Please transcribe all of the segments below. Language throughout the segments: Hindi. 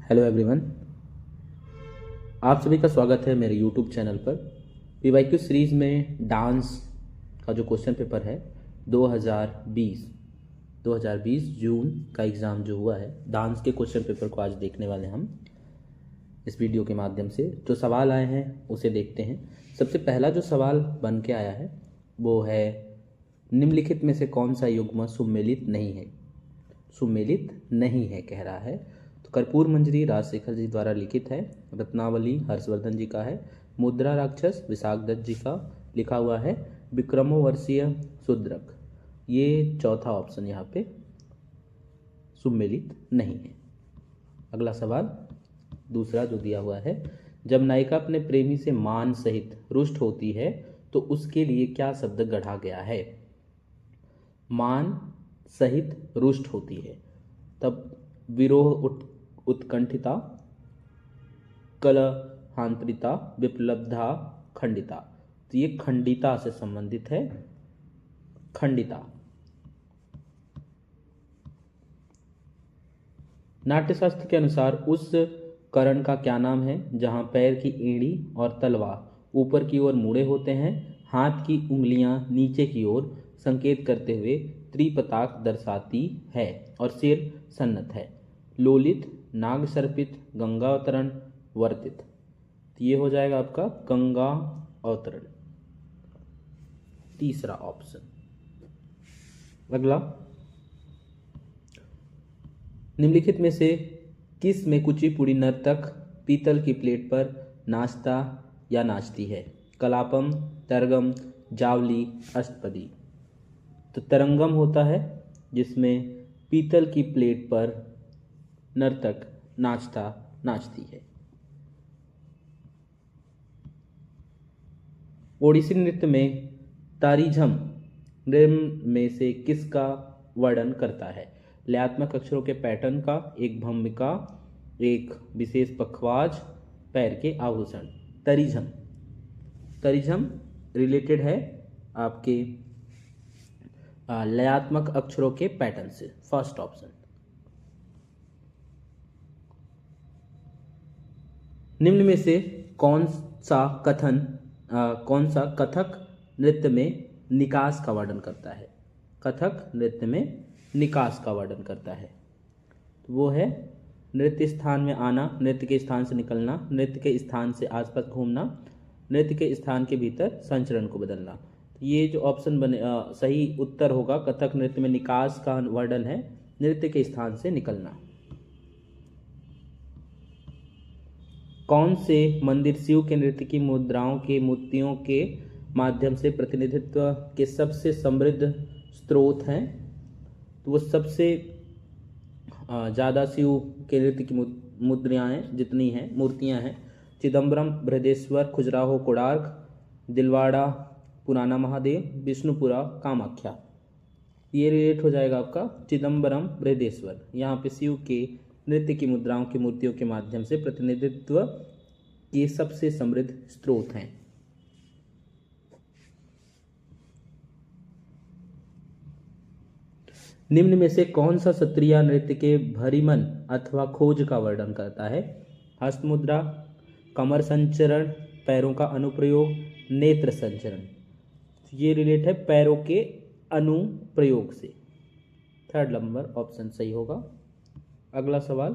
हेलो एवरीवन, आप सभी का स्वागत है मेरे यूट्यूब चैनल पर। पीवाईक्यू सीरीज़ में डांस का जो क्वेश्चन पेपर है 2020 जून का एग्ज़ाम जो हुआ है, डांस के क्वेश्चन पेपर को आज देखने वाले हैं हम इस वीडियो के माध्यम से। जो सवाल आए हैं उसे देखते हैं। सबसे पहला जो सवाल बन के आया है वो है, निम्नलिखित में से कौन सा युग्म सुमेलित नहीं है कह रहा है। तो कर्पूर मंजरी राजशेखर जी द्वारा लिखित है, रत्नावली हर्षवर्धन जी का है, मुद्रा राक्षस विशाख दत्त जी का लिखा हुआ है, विक्रमोर्वशीय शूद्रक। ये चौथा ऑप्शन यहाँ पे सुमेलित नहीं है। अगला सवाल दूसरा जो दिया हुआ है, जब नायिका अपने प्रेमी से मान सहित रुष्ट होती है तो उसके लिए क्या शब्द गढ़ा गया है। मान सहित रुष्ट होती है तब विरोह उत्कंठिता, कलहांतरिता, विप्लब्धा, खंडिता। तो ये खंडिता से संबंधित है, खंडिता। नाट्यशास्त्र के अनुसार उस करण का क्या नाम है जहां पैर की एड़ी और तलवा ऊपर की ओर मुड़े होते हैं, हाथ की उंगलियां नीचे की ओर संकेत करते हुए त्रिपताक दर्शाती है और सिर सन्नत है। लोलित, नाग सर्पित, गंगा अवतरण, वर्तित। तो ये हो जाएगा आपका गंगा अवतरण, तीसरा ऑप्शन। अगला, निम्नलिखित में से किस में कुचिपुड़ी नर्तक पीतल की प्लेट पर नाचता या नाचती है। कलापम, तरंगम, जावली, अष्टपदी। तो तरंगम होता है जिसमें पीतल की प्लेट पर नर्तक नाचती है। ओडिसी नृत्य में तारीझम निम्न में से किसका वर्णन करता है। लयात्मक अक्षरों के पैटर्न का, एक भूमिका, एक विशेष पखवाज, पैर के आभूषण। तरिझम रिलेटेड है आपके लयात्मक अक्षरों के पैटर्न से, फर्स्ट ऑप्शन। निम्न में से कौन सा कथक नृत्य में निकास का वर्णन करता है। कथक नृत्य में निकास का वर्णन करता है तो वो है नृत्य स्थान में आना, नृत्य के स्थान से निकलना, नृत्य के स्थान से आसपास घूमना, नृत्य के स्थान के भीतर संचरण को बदलना। तो ये जो ऑप्शन बने सही उत्तर होगा, कथक नृत्य में निकास का वर्णन है नृत्य के स्थान से निकलना। कौन से मंदिर शिव के नृत्य की मुद्राओं के मूर्तियों के माध्यम से प्रतिनिधित्व के सबसे समृद्ध स्रोत हैं। तो वो सबसे ज़्यादा शिव के नृत्य की मुद्राएं जितनी हैं, मूर्तियां हैं, चिदम्बरम, बृहदेश्वर, खजुराहो, कोणार्क, दिलवाड़ा, पुराना महादेव, विष्णुपुरा, कामाख्या। ये रिलेट हो जाएगा आपका चिदम्बरम, बृहदेश्वर। यहाँ पे शिव के नृत्य की मुद्राओं की मूर्तियों के माध्यम से प्रतिनिधित्व के सबसे समृद्ध स्रोत हैं। निम्न में से कौन सा सत्रिया नृत्य के भरीमन अथवा खोज का वर्णन करता है। हस्त मुद्रा, कमर संचरण, पैरों का अनुप्रयोग, नेत्र संचरण। ये रिलेट है पैरों के अनुप्रयोग से, थर्ड नंबर ऑप्शन सही होगा। अगला सवाल,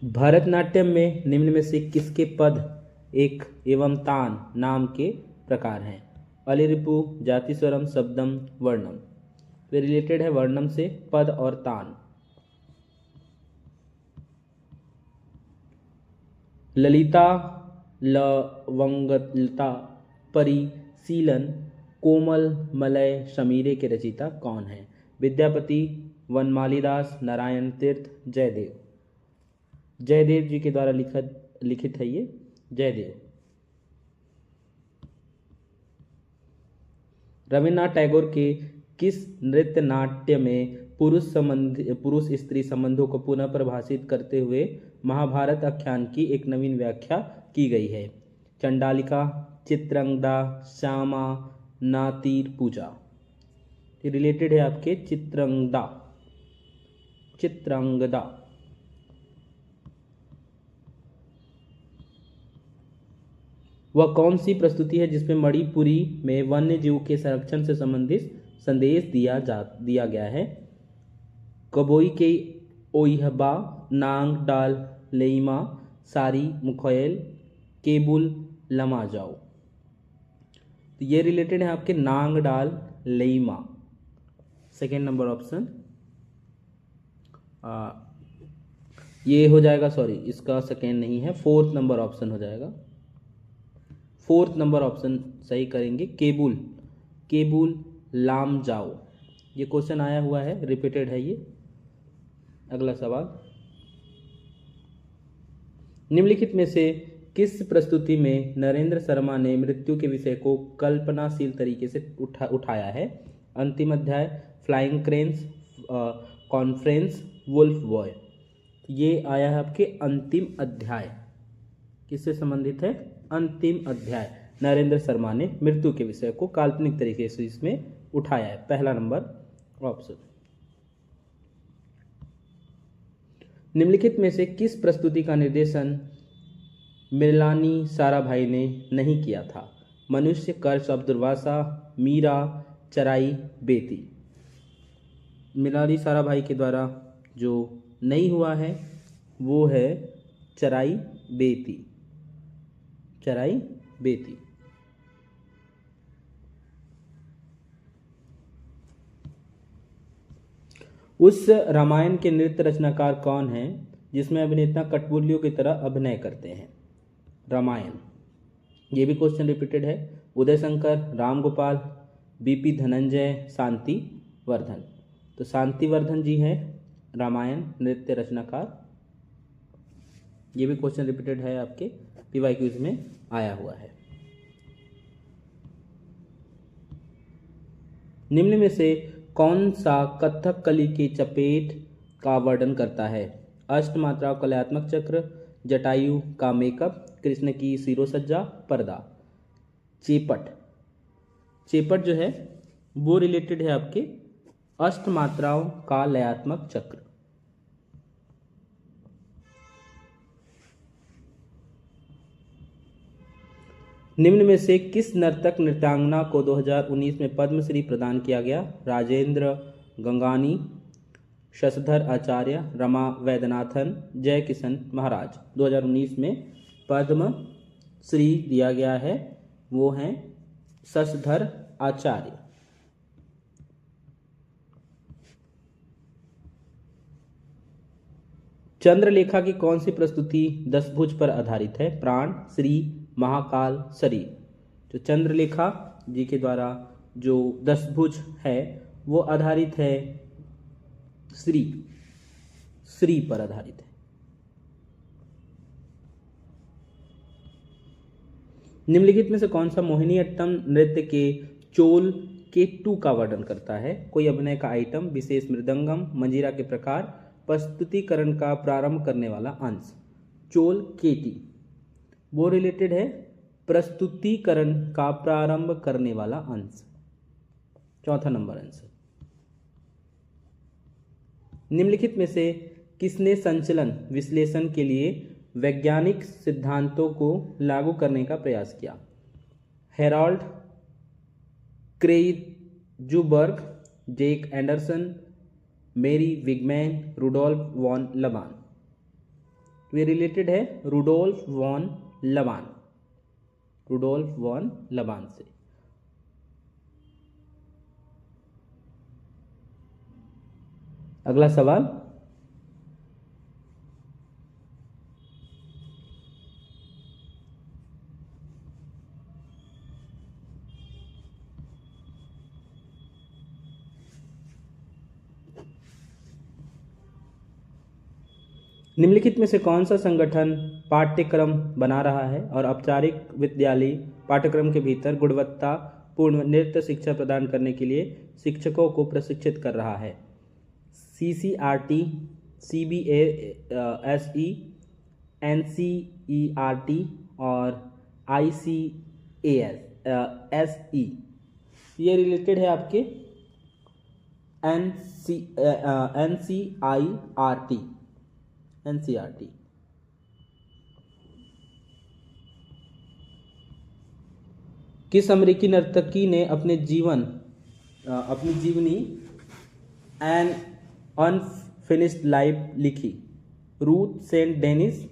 भरतनाट्यम में निम्न में से किसके पद एक एवं तान नाम के प्रकार हैं। अलिरिपु, जातिस्वरम, शब्दम, वर्णम। वे रिलेटेड है वर्णम से, पद और तान। ललिता, लवंगलता, परिशीलन, कोमल मलय शमीरे के रचयिता कौन है। विद्यापति, वनमालीदास, नारायण तीर्थ, जयदेव। जयदेव जी के द्वारा लिखित है ये, जयदेव। रविन्द्रनाथ टैगोर के किस नृत्य नाट्य में पुरुष स्त्री संबंधों को पुनः परिभाषित करते हुए महाभारत आख्यान की एक नवीन व्याख्या की गई है। चंडालिका, चित्रंगदा, श्यामा, नातीर पूजा। ये रिलेटेड है आपके चित्रांगदा। चित्रांगदा वह कौन सी प्रस्तुति है जिसमें मणिपुरी में वन्य जीव के संरक्षण से संबंधित संदेश दिया गया है? कबोई के ओइहबा, नांग डाल लेइमा, सारी मुखोयल, केबुल लमाजाओ। तो ये रिलेटेड है आपके नांग डाल लेइमा, सेकेंड नंबर ऑप्शन। ये हो जाएगा, सॉरी इसका सेकेंड नहीं है, फोर्थ नंबर ऑप्शन हो जाएगा। फोर्थ नंबर ऑप्शन सही करेंगे, केबुल, केबुल लाम जाओ। ये क्वेश्चन आया हुआ है, रिपीटेड है ये। अगला सवाल, निम्नलिखित में से किस प्रस्तुति में नरेंद्र शर्मा ने मृत्यु के विषय को कल्पनाशील तरीके से उठाया है? अंतिम अध्याय, flying cranes, conference, wolf boy. ये आया है आपके अंतिम अध्याय। किससे संबंधित है? अंतिम अध्याय। नरेंद्र शर्मा ने मृत्यु के विषय को काल्पनिक तरीके से इसमें उठाया है, पहला नंबर ऑप्शन। निम्नलिखित में से किस प्रस्तुति का निर्देशन मृणाली साराभाई ने नहीं किया था? मनुष्य, कर्ष ऑफ दुर्वासा, मीरा, चराई बेती। मृणाली साराभाई के द्वारा जो नहीं हुआ है वो है चराई बेती, चराई बेती। उस रामायण के नृत्य रचनाकार कौन हैं जिसमें अभिनेता कठपुतलियों की तरह अभिनय करते हैं? रामायण, ये भी क्वेश्चन रिपीटेड है। उदय शंकर, राम गोपाल, बीपी धनंजय, शांति वर्धन। तो शांति वर्धन जी हैं रामायण नृत्य रचनाकार। ये भी क्वेश्चन रिपीटेड है, आपके पीवाईक्यूज में आया हुआ है। निम्न में से कौन सा कथकली की चपेट का वर्णन करता है? अष्टमात्रा, कलात्मक चक्र, जटायु का मेकअप, कृष्ण की सिरोसज्जा, पर्दा। चेपट, चेपट जो है वो रिलेटेड है आपके अष्टमात्राओं का लयात्मक चक्र। निम्न में से किस नर्तक नृत्यांगना को 2019 में पद्मश्री प्रदान किया गया? राजेंद्र गंगानी, शशधर आचार्य, रमा वैद्यनाथन, जय किशन महाराज। 2019 में पद्मश्री दिया गया है, वो हैं शशधर आचार्य। चंद्रलेखा की कौन सी प्रस्तुति दशभुज पर आधारित है? प्राण, श्री, महाकाल, शरीर। जो चंद्रलेखा जी के द्वारा जो दशभुज है वो आधारित है श्री, श्री पर आधारित है। निम्नलिखित में से कौन सा मोहिनीअट्टम नृत्य के चोल केट्टू का वर्णन करता है? कोई अभिनय का आइटम, विशेष मृदंगम, मंजीरा के प्रकार, प्रस्तुतिकरण का प्रारंभ करने वाला अंश। चोल केटी वो रिलेटेड है प्रस्तुतिकरण का प्रारंभ करने वाला अंश, चौथा नंबर आंसर। निम्नलिखित में से किसने संचलन विश्लेषण के लिए वैज्ञानिक सिद्धांतों को लागू करने का प्रयास किया? हेराल्ड क्रेइजुबर्ग, जेक एंडरसन, मेरी विगमैन, रुडोल्फ वॉन लबान। वे रिलेटेड है रुडोल्फ वॉन लबान, रुडोल्फ वॉन लबान से। अगला सवाल, निम्नलिखित में से कौन सा संगठन पाठ्यक्रम बना रहा है और औपचारिक विद्यालय पाठ्यक्रम के भीतर गुणवत्तापूर्ण नृत्य शिक्षा प्रदान करने के लिए शिक्षकों को प्रशिक्षित कर रहा है? CCRT, CBSE, NCERT और ICASE। ये रिलेटेड है आपके NCERT। किस अमेरिकी नर्तकी ने अपनी जीवनी एन अनफिनिश्ड लाइफ लिखी? Ruth Saint Denis,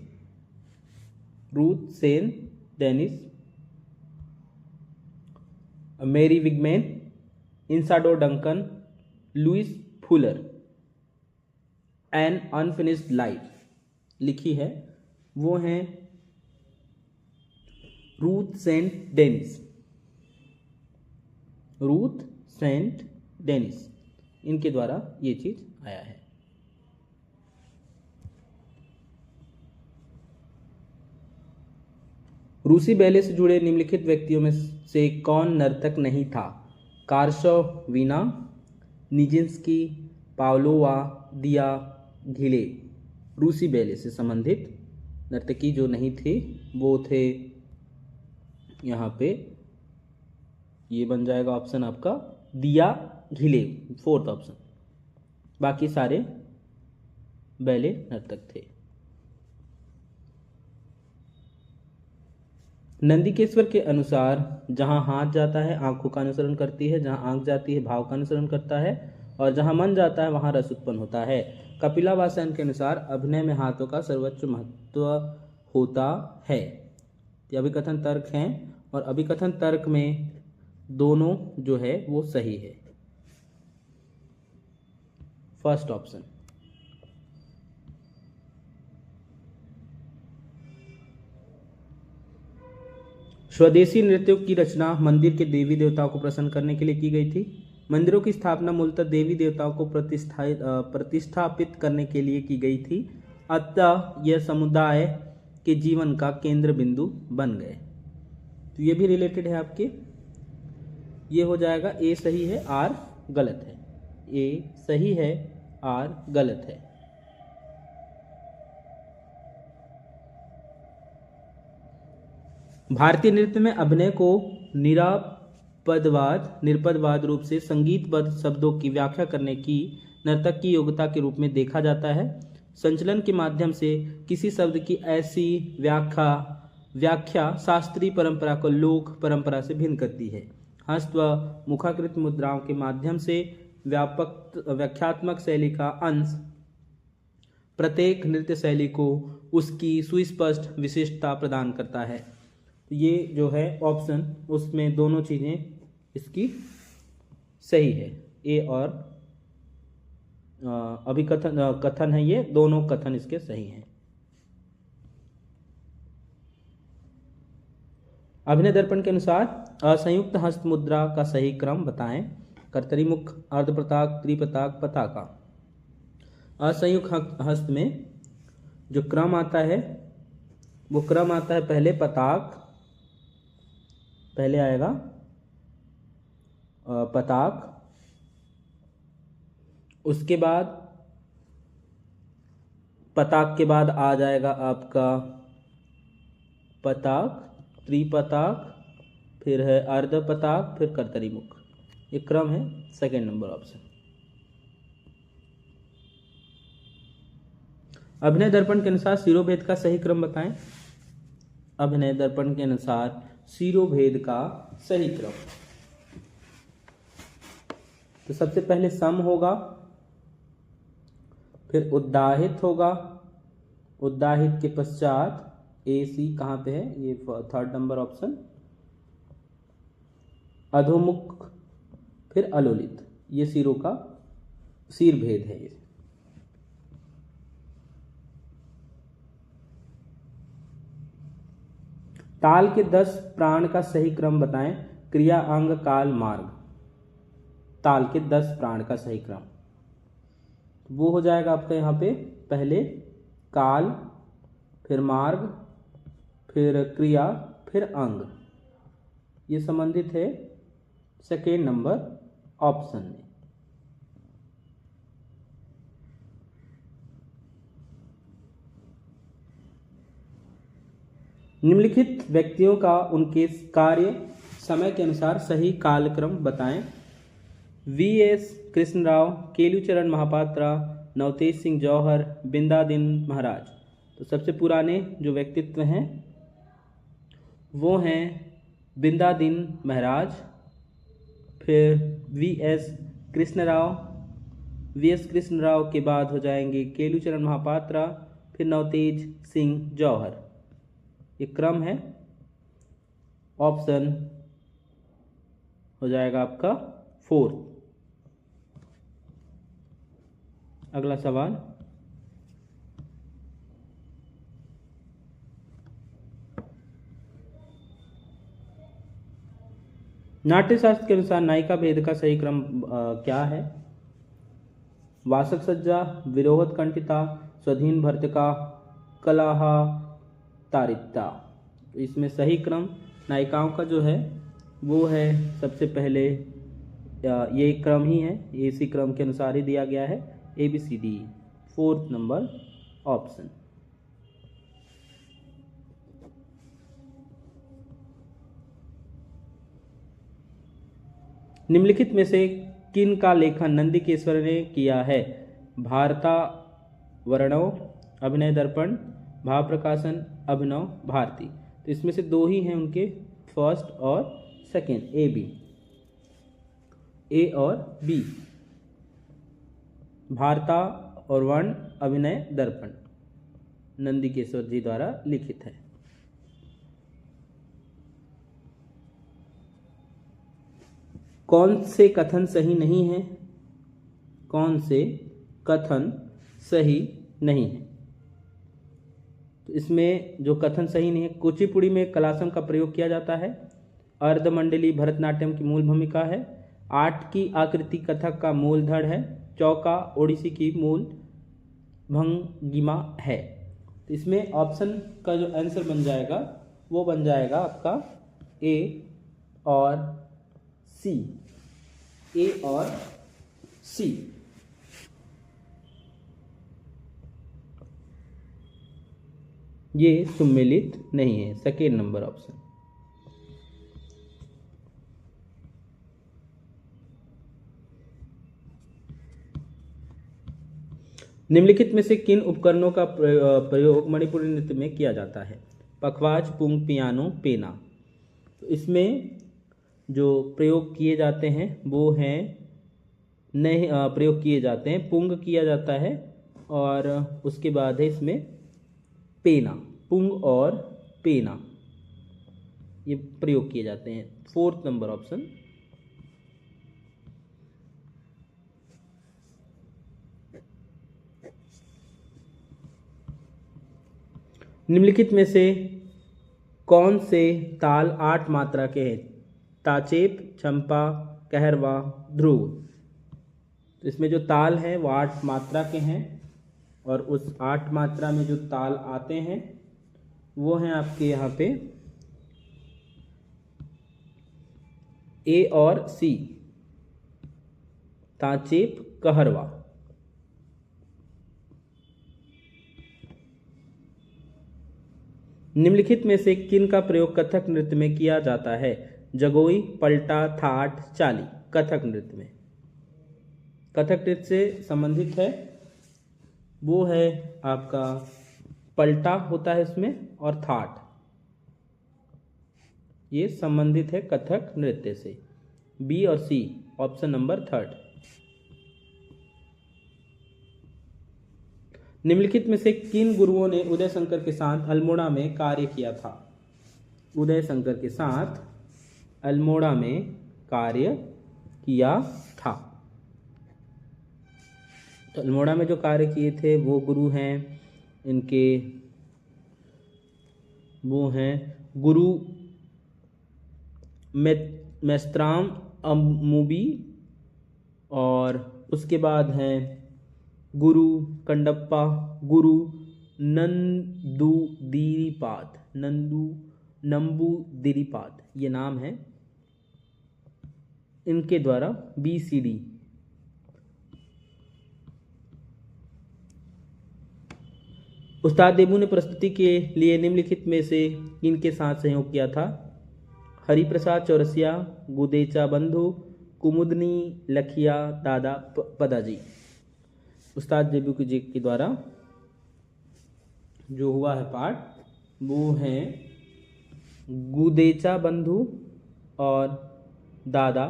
Mary Wigman, Isadora Duncan, Loie Fuller. An unfinished life लिखी है वो हैं रूथ सेंट डेनिस, इनके द्वारा ये चीज आया है। रूसी बैले से जुड़े निम्नलिखित व्यक्तियों में से कौन नर्तक नहीं था? कार्शव, वीना, निजिंस्की, पावलोवा, दिया घिले। रूसी बैले से संबंधित नर्तकी जो नहीं थी वो थे, यहाँ पे ये बन जाएगा ऑप्शन आपका दिया घिले, फोर्थ ऑप्शन। बाकी सारे बैले नर्तक थे। नंदिकेश्वर के अनुसार जहां हाथ जाता है आंखों का अनुसरण करती है, जहां आंख जाती है भाव का अनुसरण करता है, और जहां मन जाता है वहां रस उत्पन्न होता है। कपिला वासयन के अनुसार अभिनय में हाथों का सर्वोच्च महत्व होता है। ये अभिकथन तर्क हैं, और अभिकथन तर्क में दोनों जो है वो सही है। First option. स्वदेशी नृत्यों की रचना मंदिर के देवी देवताओं को प्रसन्न करने के लिए की गई थी। मंदिरों की स्थापना मूलतः देवी देवताओं को प्रतिष्ठापित करने के लिए की गई थी, अतः यह समुदाय के जीवन का केंद्र बिंदु बन गए। तो ये भी रिलेटेड है आपके, ये हो जाएगा ए सही है आर गलत है। ए सही है आर गलत है। भारतीय नृत्य में अभिनय को निरपदवाद रूप से संगीतबद्ध शब्दों की व्याख्या करने की नर्तक की योग्यता के रूप में देखा जाता है। संचलन के माध्यम से किसी शब्द की ऐसी व्याख्या शास्त्रीय परंपरा को लोक परंपरा से भिन्न करती है। हस्त व मुखाकृत मुद्राओं के माध्यम से व्याख्यात्मक शैली का अंश प्रत्येक नृत्य शैली को उसकी सुस्पष्ट विशिष्टता प्रदान करता है। ये जो है ऑप्शन, उसमें दोनों चीजें इसकी सही है। ए और कथन है, ये दोनों कथन इसके सही हैं। अभिनय दर्पण के अनुसार असंयुक्त हस्त मुद्रा का सही क्रम बताएं। कर्तरी मुख, अर्धपताक, त्रिपताक, पताका। असंयुक्त हस्त में जो क्रम आता है वो क्रम आता है, पहले पताक, पहले आएगा पताक, उसके बाद पताक के बाद आ जाएगा आपका पताक, त्रिपताक, फिर है अर्धपताक, फिर कर्तरी मुख। ये क्रम है, सेकंड नंबर ऑप्शन। अभिनय दर्पण के अनुसार शिरोभेद का सही क्रम बताएं। अभिनय दर्पण के अनुसार शिरोभेद का सही क्रम, तो सबसे पहले सम होगा, फिर उद्दाहित होगा, उद्दाहित के पश्चात ए सी कहाँ पे है, ये थर्ड नंबर ऑप्शन, अधोमुख, फिर अलोलित। ये सिरों का सिर भेद है। ये ताल के 10 प्राण का सही क्रम बताएं। क्रिया, अंग, काल, मार्ग। ताल के 10 प्राण का सही क्रम वो हो जाएगा आपका यहाँ पे, पहले काल, फिर मार्ग, फिर क्रिया, फिर अंग। ये संबंधित है सेकेंड नंबर ऑप्शन में। निम्नलिखित व्यक्तियों का उनके कार्य समय के अनुसार सही कालक्रम बताएं। V.S. कृष्णराव, केलुचरण महापात्रा, नवतेज सिंह जौहर, बिंदादिन महाराज। तो सबसे पुराने जो व्यक्तित्व हैं वो हैं बिंदादिन महाराज, फिर V.S. कृष्णराव, V.S. कृष्णराव के बाद हो जाएंगे केलुचरण महापात्रा, फिर नवतेज सिंह जौहर। ये क्रम है। ऑप्शन हो जाएगा आपका 4। अगला सवाल, नाट्यशास्त्र के अनुसार नायिका भेद का सही क्रम क्या है? वासक सज्जा, विरोहत कंठिता, स्वाधीन भर्तिका, कलाहा तारिता। इसमें सही क्रम नायिकाओं का जो है वो है सबसे पहले ये क्रम ही है, इसी क्रम के अनुसार ही दिया गया है, ABCD, 4th नंबर ऑप्शन। निम्नलिखित में से किन का लेखन नंदिकेश्वर ने किया है? भारता वर्णव, अभिनय दर्पण, भाव प्रकाशन, अभिनव भारती। तो इसमें से दो ही हैं उनके, फर्स्ट और सेकेंड, ए और बी। भारता और वर्ण, अभिनय दर्पण, नंदिकेश्वर जी द्वारा लिखित है। कौन से कथन सही नहीं है? कौन से कथन सही नहीं है? तो इसमें जो कथन सही नहीं है, कुचिपुड़ी में कलासम का प्रयोग किया जाता है, अर्धमंडली भरतनाट्यम की मूल भूमिका है, 8 की आकृति कथक का मूल धड़ है, चौका ओडिसी की मूल भंगिमा है। तो इसमें ऑप्शन का जो आंसर बन जाएगा वो बन जाएगा आपका ए और सी, ए और सी। ये सुमेलित नहीं है, सेकेंड नंबर ऑप्शन। निम्नलिखित में से किन उपकरणों का प्रयोग मणिपुरी नृत्य में किया जाता है? पखवाज, पुंग, पियानो, पेना। तो इसमें जो प्रयोग किए जाते हैं वो हैं नहीं प्रयोग किए जाते हैं, पुंग किया जाता है और उसके बाद है इसमें पेना, पुंग और पेना ये प्रयोग किए जाते हैं, 4th नंबर ऑप्शन। निम्नलिखित में से कौन से ताल 8 मात्रा के हैं? ताचेप, चंपा, कहरवा, ध्रुव। तो इसमें जो ताल हैं वो 8 मात्रा के हैं और उस 8 मात्रा में जो ताल आते हैं वो हैं आपके यहाँ पे ए और सी, ताचेप, कहरवा। निम्नलिखित में से किन का प्रयोग कथक नृत्य में किया जाता है? जगोई, पलटा, थाट, चाली। कथक नृत्य में, कथक नृत्य से संबंधित है वो है आपका पलटा होता है इसमें और थाट, ये संबंधित है कथक नृत्य से। बी और सी, ऑप्शन नंबर 3rd। निम्नलिखित में से किन गुरुओं ने उदय शंकर के साथ अल्मोड़ा में कार्य किया था? उदय शंकर के साथ अल्मोड़ा में कार्य किया था। तो अल्मोड़ा में जो कार्य किए थे वो गुरु हैं इनके, वो हैं गुरु मेस्त्राम अम्मुबी और उसके बाद हैं गुरु कंडप्पा, गुरु नंबूदिरीपाद, ये नाम है इनके द्वारा BCD। उस्ताद देबू ने प्रस्तुति के लिए निम्नलिखित में से इनके साथ सहयोग किया था? हरिप्रसाद चौरसिया, गुदेचा बंधु, कुमुदनी लखिया दादा पदाजी। उस्ताद जेबी जी के द्वारा जो हुआ है पाठ वो है गुदेचा बंधु और दादा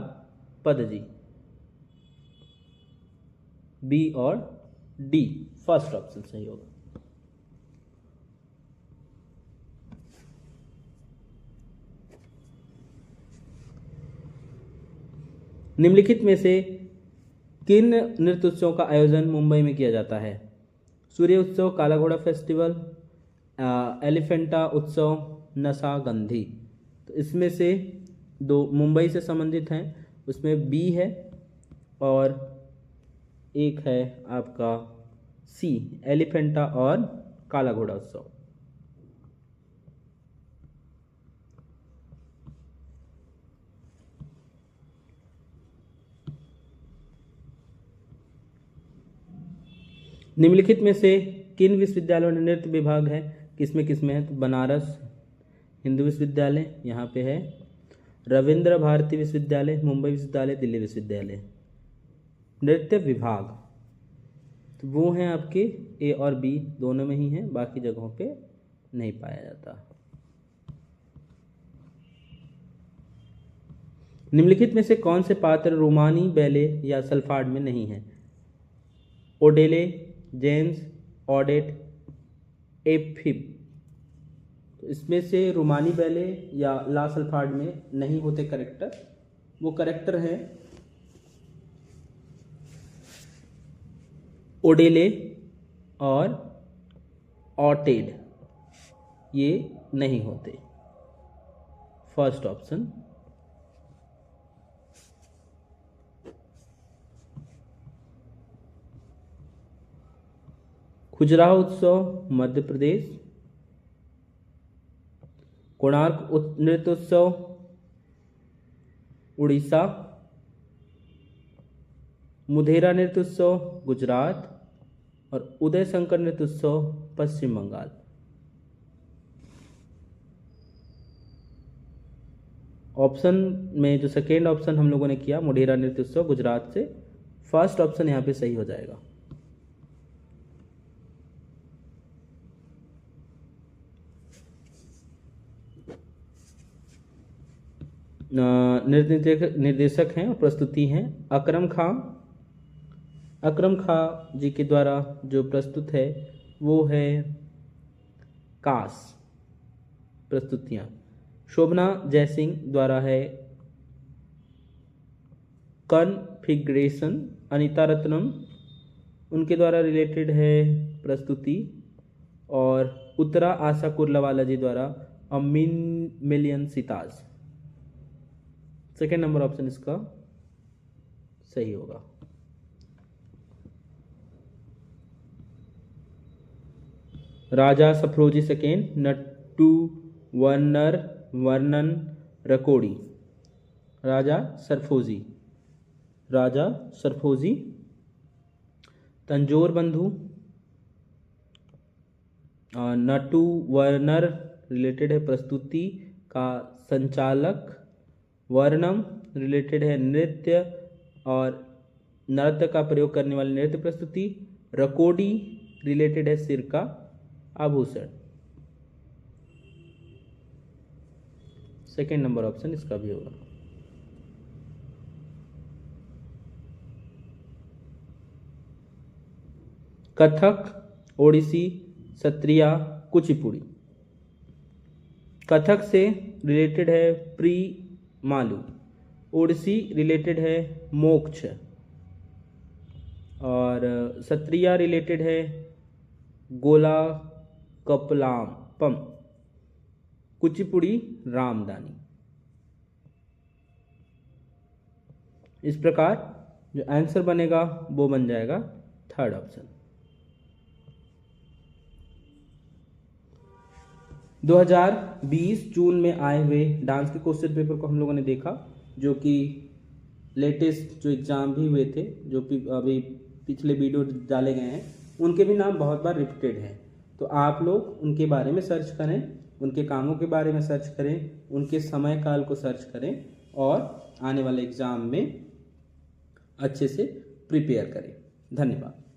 पदजी। बी और डी फर्स्ट ऑप्शन सही होगा। निम्नलिखित में से किन नृत्य उत्सवों का आयोजन मुंबई में किया जाता है? सूर्य उत्सव, काला घोड़ा फेस्टिवल, एलिफेंटा उत्सव, नशा गंधी। तो इसमें से दो मुंबई से संबंधित हैं, उसमें बी है और एक है आपका सी एलिफेंटा और काला घोड़ा उत्सव। निम्नलिखित में से किन विश्वविद्यालयों में नृत्य विभाग है? किसमें किसमें है? तो बनारस हिंदू विश्वविद्यालय यहाँ पे है, रविंद्र भारती विश्वविद्यालय, मुंबई विश्वविद्यालय, दिल्ली विश्वविद्यालय। नृत्य विभाग तो वो हैं आपके ए और बी दोनों में ही हैं, बाकी जगहों पे नहीं पाया जाता। निम्नलिखित में से कौन से पात्र रोमानी बैले या सल्फाड में नहीं है? ओडेले, जेम्स, ऑडेट, एफिब। तो इसमें से रोमानी बैले या ला सल्फाड में नहीं होते करेक्टर। वो करेक्टर है ओडेले और ऑटेड, ये नहीं होते। First option. खजुराहो उत्सव मध्य प्रदेश, कोणार्क नृत्य उत्सव उड़ीसा, मुधेरा नृत्य उत्सव गुजरात और उदय शंकर नृत्य उत्सव पश्चिम बंगाल। ऑप्शन में जो सेकेंड ऑप्शन हम लोगों ने किया मुधेरा नृत्य उत्सव गुजरात से, फर्स्ट ऑप्शन यहाँ पे सही हो जाएगा। निर्देशक हैं और प्रस्तुति हैं अकरम खां। अकरम खां जी के द्वारा जो प्रस्तुत है वो है कास प्रस्तुतियाँ। शोभना जयसिंह द्वारा है कॉन्फिगरेशन। अनीता रत्नम उनके द्वारा रिलेटेड है प्रस्तुति। और उत्तरा आशा कुर्लावाला जी द्वारा a million sitars. Second number option इसका सही होगा। राजा सफरोजी सेकेंड, नट्टू वर्नर वर्णन रकोड़ी। राजा सरफोजी। तंजोर बंधु नट्टू वर्नर रिलेटेड है प्रस्तुति का संचालक। वर्णम रिलेटेड है नृत्य और नृत्य का प्रयोग करने वाली नृत्य प्रस्तुति। रकोडी रिलेटेड है सिर का आभूषण। सेकेंड नंबर ऑप्शन इसका भी होगा। कथक, ओडिसी, सत्रिया, कुचिपुड़ी। कथक से रिलेटेड है प्री मालू। ओडिसी रिलेटेड है मोक्ष और सत्रिया रिलेटेड है गोला कपलापम। कुचिपुड़ी रामदानी। इस प्रकार जो आंसर बनेगा वो बन जाएगा थर्ड ऑप्शन। 2020 जून में आए हुए डांस के क्वेश्चन पेपर को हम लोगों ने देखा, जो कि लेटेस्ट जो एग्ज़ाम भी हुए थे, जो अभी पिछले वीडियो डाले गए हैं, उनके भी नाम बहुत बार रिपीटेड हैं। तो आप लोग उनके बारे में सर्च करें, उनके कामों के बारे में सर्च करें, उनके समय काल को सर्च करें और आने वाले एग्ज़ाम में अच्छे से प्रिपेयर करें। धन्यवाद।